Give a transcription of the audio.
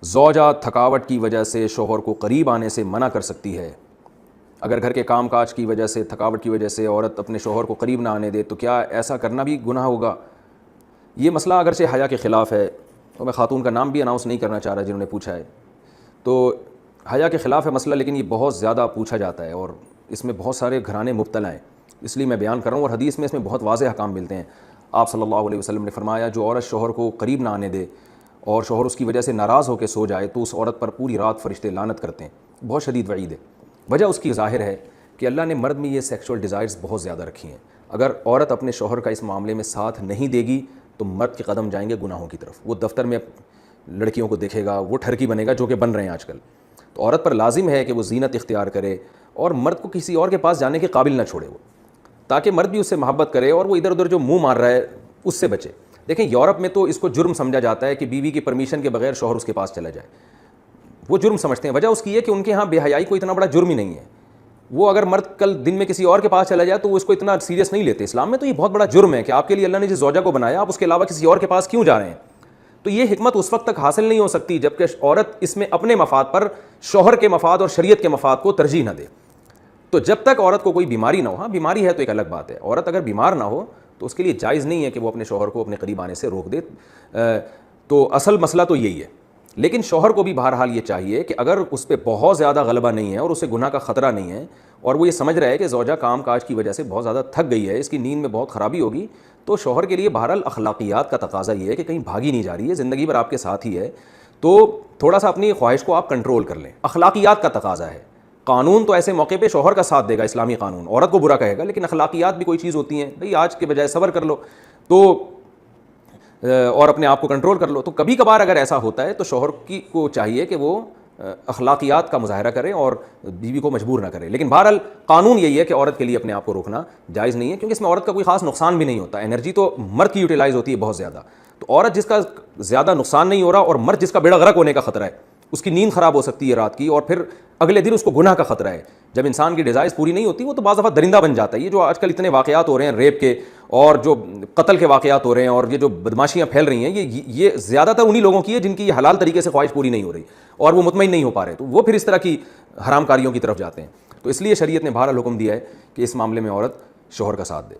زوجہ تھکاوٹ کی وجہ سے شوہر کو قریب آنے سے منع کر سکتی ہے. اگر گھر کے کام کاج کی وجہ سے، تھکاوٹ کی وجہ سے عورت اپنے شوہر کو قریب نہ آنے دے تو کیا ایسا کرنا بھی گناہ ہوگا؟ یہ مسئلہ اگرچہ حیا کے خلاف ہے، اور میں خاتون کا نام بھی اناؤنس نہیں کرنا چاہ رہا جنہوں نے پوچھا ہے، تو حیا کے خلاف ہے مسئلہ، لیکن یہ بہت زیادہ پوچھا جاتا ہے اور اس میں بہت سارے گھرانے مبتلا ہیں، اس لیے میں بیان کر رہا ہوں. اور حدیث میں اس میں بہت واضح احکام ملتے ہیں. آپ صلی اللہ علیہ وسلم نے فرمایا جو عورت شوہر کو قریب نہ آنے دے اور شوہر اس کی وجہ سے ناراض ہو کے سو جائے تو اس عورت پر پوری رات فرشتے لعنت کرتے ہیں. بہت شدید وعید ہے. وجہ اس کی ظاہر ہے کہ اللہ نے مرد میں یہ سیکشول ڈیزائرز بہت زیادہ رکھی ہیں. اگر عورت اپنے شوہر کا اس معاملے میں ساتھ نہیں دے گی تو مرد کے قدم جائیں گے گناہوں کی طرف. وہ دفتر میں لڑکیوں کو دیکھے گا، وہ ٹھرکی بنے گا جو کہ بن رہے ہیں آج کل. تو عورت پر لازم ہے کہ وہ زینت اختیار کرے اور مرد کو کسی اور کے پاس جانے کے قابل نہ چھوڑے وہ، تاکہ مرد بھی اس سے محبت کرے اور وہ ادھر ادھر جو منہ مار رہا ہے اس سے بچے. دیکھیں یورپ میں تو اس کو جرم سمجھا جاتا ہے کہ بیوی کی پرمیشن کے بغیر شوہر اس کے پاس چلا جائے. وہ جرم سمجھتے ہیں. وجہ اس کی ہے کہ ان کے ہاں بے حیائی کو اتنا بڑا جرم ہی نہیں ہے. وہ اگر مرد کل دن میں کسی اور کے پاس چلا جائے تو وہ اس کو اتنا سیریس نہیں لیتے. اسلام میں تو یہ بہت بڑا جرم ہے کہ آپ کے لیے اللہ نے جس زوجہ کو بنایا آپ اس کے علاوہ کسی اور کے پاس کیوں جا رہے ہیں. تو یہ حکمت اس وقت تک حاصل نہیں ہو سکتی جب کہ عورت اس میں اپنے مفاد پر شوہر کے مفاد اور شریعت کے مفاد کو ترجیح نہ دے. تو جب تک عورت کو کوئی بیماری نہ ہو، ہاں بیماری ہے تو ایک الگ بات ہے، عورت اگر بیمار نہ ہو تو اس کے لیے جائز نہیں ہے کہ وہ اپنے شوہر کو اپنے قریب آنے سے روک دے. تو اصل مسئلہ تو یہی ہے. لیکن شوہر کو بھی بہرحال یہ چاہیے کہ اگر اس پہ بہت زیادہ غلبہ نہیں ہے اور اسے گناہ کا خطرہ نہیں ہے اور وہ یہ سمجھ رہا ہے کہ زوجہ کام کاج کی وجہ سے بہت زیادہ تھک گئی ہے، اس کی نیند میں بہت خرابی ہوگی، تو شوہر کے لیے بہرحال اخلاقیات کا تقاضا یہ ہے کہ کہیں بھاگی نہیں جا رہی ہے، زندگی بھر آپ کے ساتھ ہی ہے، تو تھوڑا سا اپنی خواہش کو آپ کنٹرول کر لیں. اخلاقیات کا تقاضا ہے. قانون تو ایسے موقع پہ شوہر کا ساتھ دے گا، اسلامی قانون عورت کو برا کہے گا، لیکن اخلاقیات بھی کوئی چیز ہوتی ہیں. بھئی آج کے بجائے صبر کر لو تو اور اپنے آپ کو کنٹرول کر لو. تو کبھی کبھار اگر ایسا ہوتا ہے تو شوہر کو چاہیے کہ وہ اخلاقیات کا مظاہرہ کریں اور بیوی کو مجبور نہ کریں. لیکن بہرحال قانون یہی ہے کہ عورت کے لیے اپنے آپ کو روکنا جائز نہیں ہے، کیونکہ اس میں عورت کا کوئی خاص نقصان بھی نہیں ہوتا. انرجی تو مرد کی یوٹیلائز ہوتی ہے بہت زیادہ. تو عورت جس کا زیادہ نقصان نہیں ہو رہا اور مرد جس کا بیڑا غرق ہونے کا خطرہ ہے، اس کی نیند خراب ہو سکتی ہے رات کی اور پھر اگلے دن اس کو گناہ کا خطرہ ہے. جب انسان کی ڈیزائرز پوری نہیں ہوتی وہ تو بعض دفعہ درندہ بن جاتا ہے. یہ جو آج کل اتنے واقعات ہو رہے ہیں ریپ کے اور جو قتل کے واقعات ہو رہے ہیں اور یہ جو بدماشیاں پھیل رہی ہیں، یہ زیادہ تر انہی لوگوں کی ہے جن کی یہ حلال طریقے سے خواہش پوری نہیں ہو رہی اور وہ مطمئن نہیں ہو پا رہے، تو وہ پھر اس طرح کی حرام کاریوں کی طرف جاتے ہیں. تو اس لیے شریعت نے بہرحال حکم دیا ہے کہ اس معاملے میں عورت شوہر کا ساتھ دے.